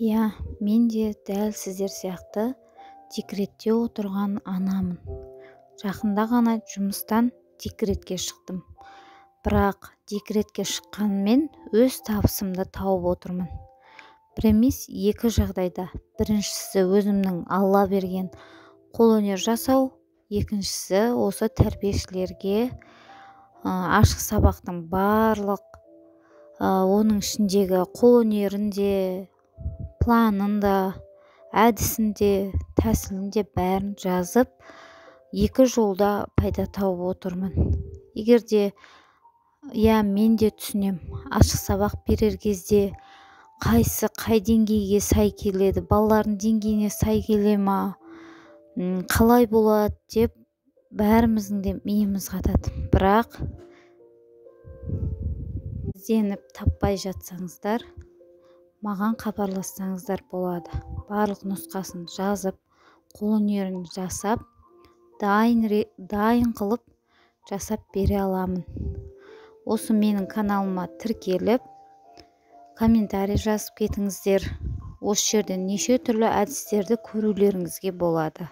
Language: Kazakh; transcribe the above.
Иә, мен де дәл сіздер сияқты декретте отырған анамын. Жақында ғана жұмыстан декретке шықтым. Бірақ декретке шыққанмен өз табысымды тауып отырмын. Бір емес, екі жағдайда. Біріншісі өзімнің Алла берген қолөнер жасау, екіншісі осы тәрбиешілерге ашық сабақтың барлық оның ішіндегі қолөнерін де, планын да, әдісін де, тәсілін де бәрін жазып, екі жолда пайда тауып отырмын. Егер де мен де түсінем, ашық сабақ берер кезде қайсы қай деңгейге сай келеді, балалардың деңгейіне сай келе ма, қалай болады деп бәріміздің де миымыз қатады. Бірақ ізденіп таппай жатсаңыздар, маған хабарлассаңыздар болады. Барлық нұсқасын жазып, қолөнерін жасап, дайын қылып жасап бере аламын. Осы менің каналыма тіркеліп, комментарий жазып кетіңіздер. Осы жерден неше түрлі әдістерді көрулеріңізге болады.